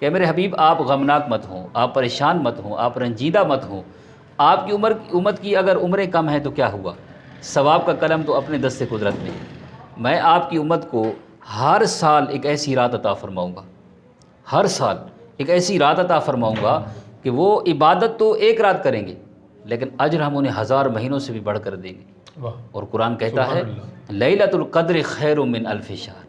کہ میرے حبیب آپ غمناک مت ہوں، آپ پریشان مت ہوں، آپ رنجیدہ مت ہوں. آپ کی امت کی اگر عمریں کم ہیں تو کیا ہوا، ثواب کا قلم تو اپنے دست قدرت میں ہے. میں آپ کی امت کو ہر سال ایک ایسی رات عطا فرماؤں گا، ہر سال ایک ایسی رات عطا فرماؤں گا کہ وہ عبادت تو ایک رات کریں گے لیکن اجر ہم انہیں 1000 مہینوں سے بھی بڑھ کر دیں گے. واہ، اور قرآن کہتا ہے سبحان اللہ. لیلۃ القدر خیر من الف شہر،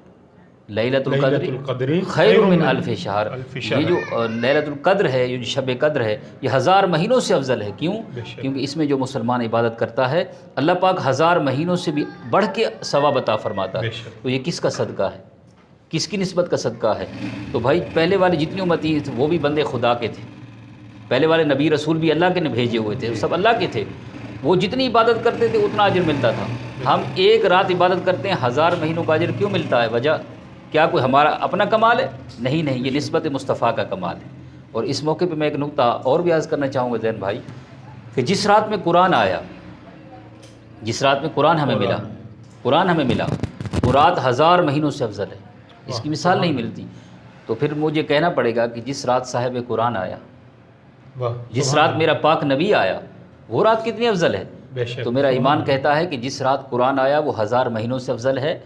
لیلۃ لیلۃ القدر القدر خیر من الف شہر. الف یہ شہر. جو لیلۃ القدر ہے، یہ جو شب قدر ہے، یہ 1000 مہینوں سے افضل ہے. کیوں؟ بے شک. کیونکہ اس میں جو مسلمان عبادت کرتا ہے اللہ پاک 1000 مہینوں سے بھی بڑھ کے ثواب عطا فرماتا ہے. بے شک. تو یہ کس کا صدقہ ہے، کس کی نسبت کا صدقہ ہے؟ تو بھائی پہلے والے جتنی امتی تھے وہ بھی بندے خدا کے تھے، پہلے والے نبی رسول بھی اللہ کے نے بھیجے ہوئے تھے، سب اللہ کے تھے. وہ جتنی عبادت کرتے تھے اتنا اجر ملتا تھا. ہم ایک رات عبادت کرتے ہیں 1000 مہینوں کا اجر کیوں ملتا ہے؟ وجہ کیا کوئی ہمارا اپنا کمال ہے؟ نہیں نہیں، یہ نسبت مصطفیٰ کا کمال ہے. اور اس موقع پہ میں ایک نقطہ اور بھی عرض کرنا چاہوں گا زین بھائی، کہ جس رات میں قرآن آیا، جس رات میں قرآن ہمیں ملا، قرآن ہمیں ملا، وہ رات 1000 مہینوں سے افضل ہے. اس کی مثال نہیں ملتی. تو پھر مجھے کہنا پڑے گا کہ جس رات صاحب قرآن آیا، واہ، جس سبحان رات میرا پاک نبی آیا، وہ رات کتنی افضل ہے. بے شک. تو میرا ایمان کہتا ہے کہ جس رات قرآن آیا وہ 1000 مہینوں سے افضل ہے.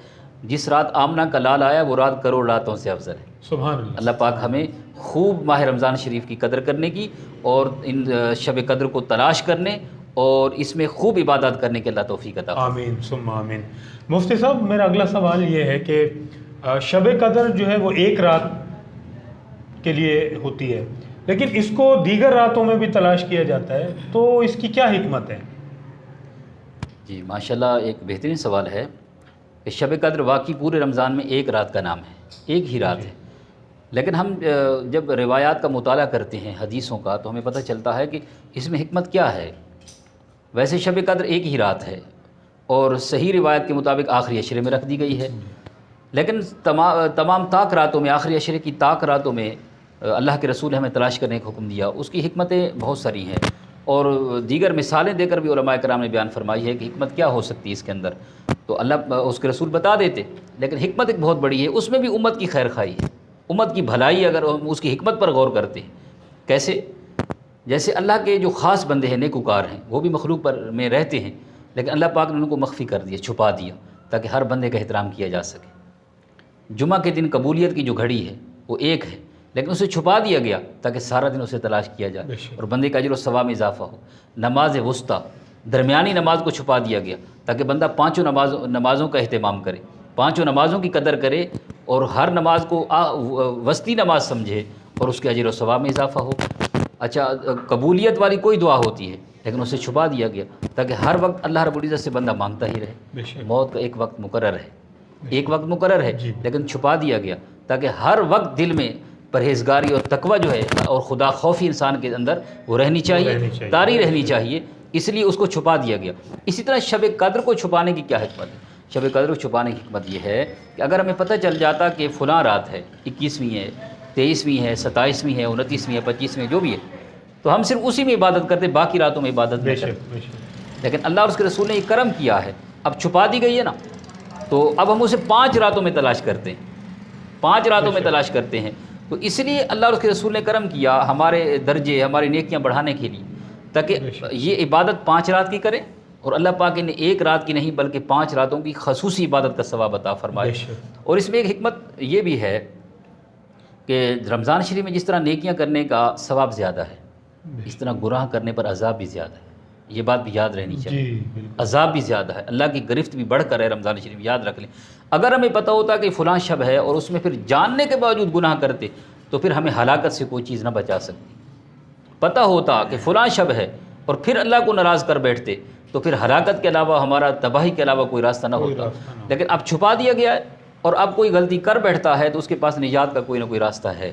جس رات آمنہ کا لال آیا وہ رات کروڑ راتوں سے افضل ہے. سبحان اللہ. اللہ پاک ہمیں خوب ماہ رمضان شریف کی قدر کرنے کی اور ان شب قدر کو تلاش کرنے اور اس میں خوب عبادت کرنے کے اللہ توفیق عطا فرمائے. آمین ثم آمین. مفتی صاحب، میرا اگلا سوال یہ ہے کہ شب قدر جو ہے وہ ایک رات کے لیے ہوتی ہے، لیکن اس کو دیگر راتوں میں بھی تلاش کیا جاتا ہے، تو اس کی کیا حکمت ہے؟ جی ماشاءاللہ، ایک بہترین سوال ہے کہ شب قدر واقعی پورے رمضان میں ایک رات کا نام ہے، ایک ہی رات ہے. لیکن ہم جب روایات کا مطالعہ کرتے ہیں حدیثوں کا تو ہمیں پتہ چلتا ہے کہ اس میں حکمت کیا ہے. ویسے شب قدر ایک ہی رات ہے اور صحیح روایت کے مطابق آخری عشرے میں رکھ دی گئی ہے، لیکن تمام طاق راتوں میں، آخری عشرے کی طاق راتوں میں اللہ کے رسول نے ہمیں تلاش کرنے کا حکم دیا. اس کی حکمتیں بہت ساری ہیں اور دیگر مثالیں دے کر بھی علماء کرام نے بیان فرمائی ہے کہ حکمت کیا ہو سکتی ہے اس کے اندر. تو اللہ اس کے رسول بتا دیتے، لیکن حکمت ایک بہت بڑی ہے. اس میں بھی امت کی خیر خواہی ہے، امت کی بھلائی. اگر ہم اس کی حکمت پر غور کرتے ہیں، کیسے؟ جیسے اللہ کے جو خاص بندے ہیں، نیکوکار ہیں، وہ بھی مخلوق پر میں رہتے ہیں، لیکن اللہ پاک نے ان کو مخفی کر دیا، چھپا دیا تاکہ ہر بندے کا احترام کیا جا سکے. جمعہ کے دن قبولیت کی جو گھڑی ہے وہ ایک ہے، لیکن اسے چھپا دیا گیا تاکہ سارا دن اسے تلاش کیا جائے اور بندے کا اجر و ثواب میں اضافہ ہو. نماز وسطیٰ، درمیانی نماز کو چھپا دیا گیا تاکہ بندہ پانچوں نمازوں کا اہتمام کرے، پانچوں نمازوں کی قدر کرے اور ہر نماز کو وسطی نماز سمجھے اور اس کے اجر و ثواب میں اضافہ ہو. اچھا، قبولیت والی کوئی دعا ہوتی ہے لیکن اسے چھپا دیا گیا تاکہ ہر وقت اللہ رب العزت سے بندہ مانگتا ہی رہے. موت کا ایک وقت مقرر ہے، ایک وقت مقرر ہے، لیکن چھپا دیا گیا تاکہ ہر وقت دل میں پرہیزگاری اور تقوی جو ہے اور خدا خوفی انسان کے اندر وہ رہنی چاہیے، طاری رہنی چاہیے، اس لیے اس کو چھپا دیا گیا. اسی طرح شب قدر کو چھپانے کی کیا حکمت ہے؟ شب قدر کو چھپانے کی حکمت یہ ہے کہ اگر ہمیں پتہ چل جاتا کہ فلاں رات ہے، 21ویں ہے، 23ویں ہے، 27ویں ہے، 29ویں ہے، 25ویں جو بھی ہے، تو ہم صرف اسی میں عبادت کرتے، باقی راتوں میں عبادت نہیں کرتے. لیکن اللہ اور اس کے رسول نے یہ کرم کیا ہے، اب چھپا دی گئی ہے نا، تو اب ہم اسے 5 راتوں میں تلاش کرتے ہیں، 5 راتوں میں تلاش کرتے ہیں. تو اس لیے اللہ اور اس کے رسول نے کرم کیا ہمارے درجے، ہماری نیکیاں بڑھانے کے لیے، تاکہ یہ عبادت 5 رات کی کریں اور اللہ پاک نے ایک رات کی نہیں بلکہ 5 راتوں کی خصوصی عبادت کا ثواب عطا فرمائے. اور اس میں ایک حکمت یہ بھی ہے کہ رمضان شریف میں جس طرح نیکیاں کرنے کا ثواب زیادہ ہے، اس طرح گناہ کرنے پر عذاب بھی زیادہ ہے. یہ بات بھی یاد رہنی چاہیے، عذاب بھی زیادہ ہے، اللہ کی گرفت بھی بڑھ کر ہے رمضان شریف، یاد رکھ لیں. اگر ہمیں پتہ ہوتا کہ فلاں شب ہے اور اس میں پھر جاننے کے باوجود گناہ کرتے تو پھر ہمیں ہلاکت سے کوئی چیز نہ بچا سکتی. پتہ ہوتا کہ فلاں شب ہے اور پھر اللہ کو ناراض کر بیٹھتے تو پھر ہلاکت کے علاوہ، ہمارا تباہی کے علاوہ کوئی راستہ نہ ہوتا. لیکن اب چھپا دیا گیا ہے اور اب کوئی غلطی کر بیٹھتا ہے تو اس کے پاس نجات کا کوئی نہ کوئی راستہ ہے.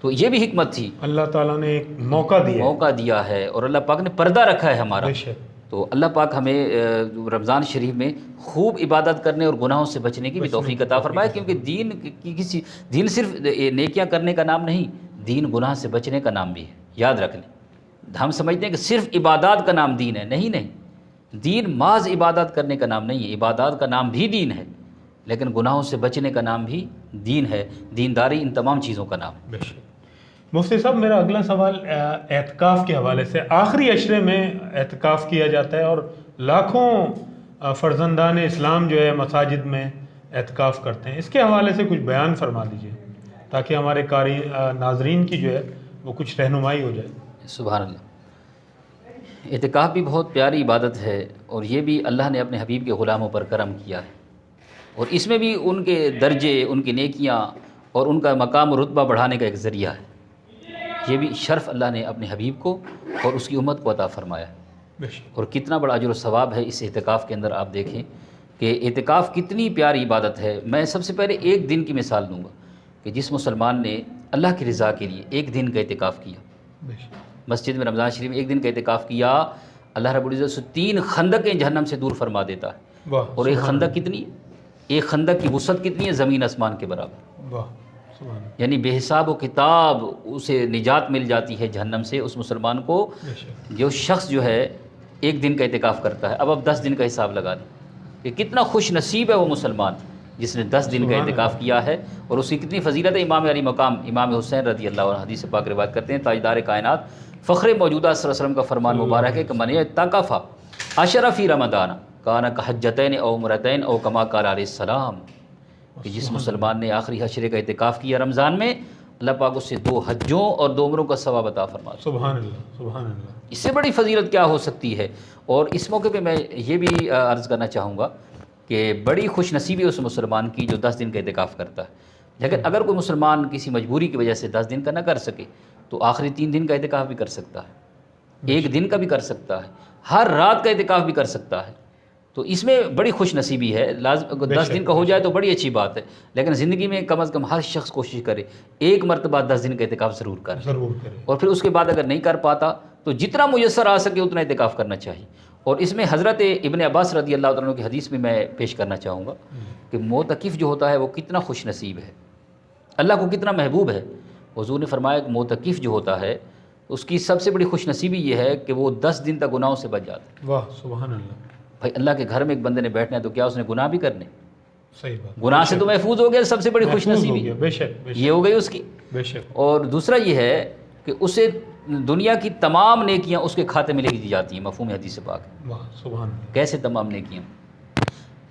تو یہ بھی حکمت تھی، اللہ تعالیٰ نے ایک موقع دیا ہے اور اللہ پاک نے پردہ رکھا ہے ہمارا. تو اللہ پاک ہمیں رمضان شریف میں خوب عبادت کرنے اور گناہوں سے بچنے کی بھی توفیق عطا فرمائے، کیونکہ دین صرف نیکیاں کرنے کا نام نہیں، دین گناہ سے بچنے کا نام بھی ہے. یاد رکھ لیں، ہم سمجھتے ہیں کہ صرف عبادات کا نام دین ہے، نہیں، دین محض عبادات کرنے کا نام نہیں ہے، عبادات کا نام بھی دین ہے، لیکن گناہوں سے بچنے کا نام بھی دین ہے. دینداری ان تمام چیزوں کا نام ہے. مفتی صاحب میرا اگلا سوال اعتکاف کے حوالے سے، آخری عشرے میں اعتکاف کیا جاتا ہے اور لاکھوں فرزندان اسلام جو ہے مساجد میں اعتکاف کرتے ہیں، اس کے حوالے سے کچھ بیان فرما دیجئے تاکہ ہمارے قاری ناظرین کی جو ہے وہ کچھ رہنمائی ہو جائے۔ سبحان اللہ۔ اعتکاف بھی بہت پیاری عبادت ہے، اور یہ بھی اللہ نے اپنے حبیب کے غلاموں پر کرم کیا ہے، اور اس میں بھی ان کے درجے، ان کی نیکیاں اور ان کا مقام و رتبہ بڑھانے کا ایک ذریعہ ہے۔ یہ بھی شرف اللہ نے اپنے حبیب کو اور اس کی امت کو عطا فرمایا ہے، اور کتنا بڑا اجر و ثواب ہے اس اعتکاف کے اندر۔ آپ دیکھیں کہ اعتکاف کتنی پیاری عبادت ہے۔ میں سب سے پہلے ایک دن کی مثال دوں گا کہ جس مسلمان نے اللہ کی رضا کے لیے ایک دن کا اعتکاف کیا، مسجد میں رمضان شریف میں ایک دن کا اعتکاف کیا، اللہ رب العزت سے 3 خندقیں جہنم سے دور فرما دیتا ہے۔ اور ایک خندق کتنی ہے؟ ایک خندق کی وسعت کتنی ہے؟ زمین آسمان کے برابر، یعنی بے حساب و کتاب اسے نجات مل جاتی ہے جہنم سے اس مسلمان کو جو شخص جو ہے ایک دن کا اعتکاف کرتا ہے۔ اب 10 دن کا حساب لگا دیں کہ کتنا خوش نصیب ہے وہ مسلمان جس نے 10 دن کا اعتکاف کیا ہے، اور اس کی کتنی فضیلت ہے۔ امام علی مقام امام حسین رضی اللہ عنہ حدیث پاک روایت کرتے ہیں، تاجدار کائنات فخر موجودہ صلی اللہ علیہ وسلم کا فرمان مبارک ہے کہ من اعتکف عشر فی رمضان کان کحجتین او عمرتین او کما قال علیہ السلام، کہ جس مسلمان نے آخری عشرے کا اعتکاف کیا رمضان میں، اللہ پاک اس سے 2 حجوں اور 2 عمروں کا ثواب عطا فرماتا ہے۔ سبحان اللہ، سبحان اللہ۔ اس سے بڑی فضیلت کیا ہو سکتی ہے؟ اور اس موقع پہ میں یہ بھی عرض کرنا چاہوں گا کہ بڑی خوش نصیبی اس مسلمان کی جو 10 دن کا اعتکاف کرتا ہے۔ لیکن اگر کوئی مسلمان کسی مجبوری کی وجہ سے 10 دن کا نہ کر سکے تو آخری 3 دن کا اعتکاف بھی کر سکتا ہے، ایک دن کا بھی کر سکتا ہے، ہر رات کا اعتکاف بھی کر سکتا ہے۔ تو اس میں بڑی خوش نصیبی ہے۔ لازم 10 دن کا ہو جائے تو بڑی اچھی بات ہے، لیکن زندگی میں کم از کم ہر شخص کوشش کرے ایک مرتبہ 10 دن کا اعتکاف ضرور کرے، اور پھر اس کے بعد اگر نہیں کر پاتا تو جتنا میسر آ سکے اتنا اعتکاف کرنا چاہیے۔ اور اس میں حضرت ابن عباس رضی اللہ عنہ کی حدیث بھی میں پیش کرنا چاہوں گا کہ معتکف جو ہوتا ہے وہ کتنا خوش نصیب ہے، اللہ کو کتنا محبوب ہے۔ حضور نے فرمایا کہ معتکف جو ہوتا ہے اس کی سب سے بڑی خوش نصیبی یہ ہے کہ وہ 10 دن تک گناہوں سے بچ جاتا ہے۔ واہ سبحان اللہ۔ بھائی اللہ کے گھر میں ایک بندے نے بیٹھنا ہے تو کیا اس نے گناہ بھی کرنے؟ صحیح بات، گناہ سے تو محفوظ ہو گیا، سب سے بڑی خوش نصیبی بے شک یہ ہو گئی اس کی۔ بے شک۔ اور دوسرا یہ ہے کہ اسے دنیا کی تمام نیکیاں اس کے کھاتے میں لے دی جاتی ہیں، مفہوم حدیث پاک۔ واہ سبحان اللہ۔ کیسے تمام نیکیاں؟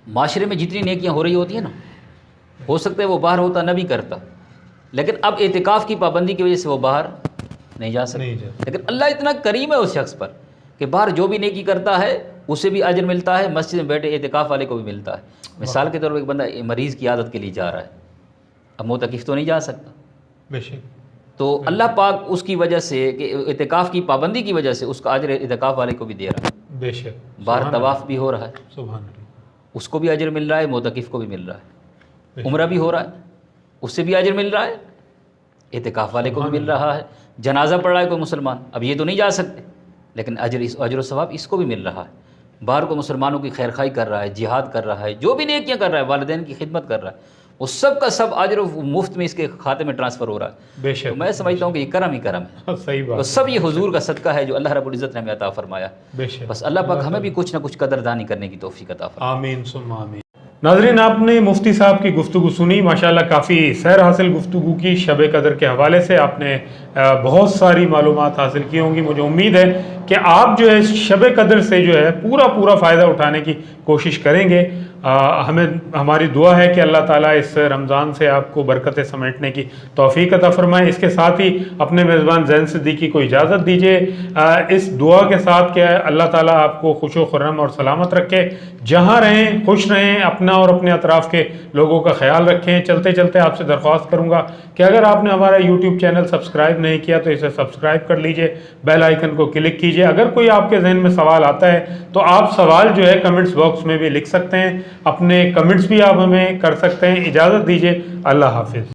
معاشرے میں جتنی نیکیاں ہو رہی ہوتی ہیں نا، ہو سکتا ہے وہ باہر ہوتا نہ بھی کرتا، لیکن اب اعتکاف کی پابندی کی وجہ سے وہ باہر نہیں جا سکتا۔ لیکن اللہ اتنا کریم ہے اس شخص پر کہ باہر جو بھی نیکی کرتا ہے اسے بھی اجر ملتا ہے، مسجد میں بیٹھے اعتکاف والے کو بھی ملتا ہے۔ مثال کے طور پر ایک بندہ مریض کی عادت کے لیے جا رہا ہے، اب معتکف تو نہیں جا سکتا، بے شک، تو اللہ پاک اس کی وجہ سے کہ اعتکاف کی پابندی کی وجہ سے اس کا اجر اعتکاف والے کو بھی دے رہا ہے۔ بے شک، باہر طواف بھی ہو رہا ہے، سبحان اللہ، اس کو بھی اجر مل رہا ہے، معتکف کو بھی مل رہا ہے۔ عمرہ بھی ہو رہا ہے، اس سے بھی اجر مل رہا ہے، اعتکاف والے کو بھی مل رہا ہے۔ جنازہ پڑھ رہا ہے کوئی مسلمان، اب یہ تو نہیں جا سکتے، لیکن اجر و ثواب اس کو بھی مل رہا ہے۔ باہر کو مسلمانوں کی خیر خواہی کر رہا ہے، جہاد کر رہا ہے، جو بھی نیکیاں کر رہا ہے، والدین کی خدمت کر رہا ہے، وہ سب کا سب اجر مفت میں اس کے کھاتے میں ٹرانسفر ہو رہا ہے۔ بے شک، تو میں سمجھتا ہوں کہ یہ کرم ہی کرم ہے، صحیح وہ بات، سب یہ حضور کا صدقہ ہے جو اللہ رب العزت نے ہمیں عطا فرمایا۔ بے شک، بس اللہ پاک ہمیں بھی کچھ نہ کچھ قدردانی کرنے کی توفیق عطا فرمائے۔ آمین ثم آمین۔ ناظرین، آپ نے مفتی صاحب کی گفتگو سنی، ماشاءاللہ کافی سیر حاصل گفتگو کی شب قدر کے حوالے سے، آپ نے بہت ساری معلومات حاصل کی ہوں گی۔ مجھے امید ہے کہ آپ جو ہے شب قدر سے جو ہے پورا فائدہ اٹھانے کی کوشش کریں گے۔ ہماری دعا ہے کہ اللہ تعالیٰ اس رمضان سے آپ کو برکتیں سمیٹنے کی توفیق عطا فرمائے۔ اس کے ساتھ ہی اپنے میزبان زین صدیقی کو اجازت دیجیے اس دعا کے ساتھ کہ اللہ تعالیٰ آپ کو خوش و خرم اور سلامت رکھے، جہاں رہیں خوش رہیں، اپنا اور اپنے اطراف کے لوگوں کا خیال رکھیں۔ چلتے چلتے آپ سے درخواست کروں گا کہ اگر آپ نے ہمارا یوٹیوب چینل سبسکرائب نہیں کیا تو اسے سبسکرائب کر لیجئے، بیل آئیکن کو کلک کیجئے۔ اگر کوئی آپ کے ذہن میں سوال آتا ہے تو آپ سوال جو ہے کمنٹس باکس میں بھی لکھ سکتے ہیں، اپنے کمنٹس بھی آپ ہمیں کر سکتے ہیں۔ اجازت دیجیے، اللہ حافظ۔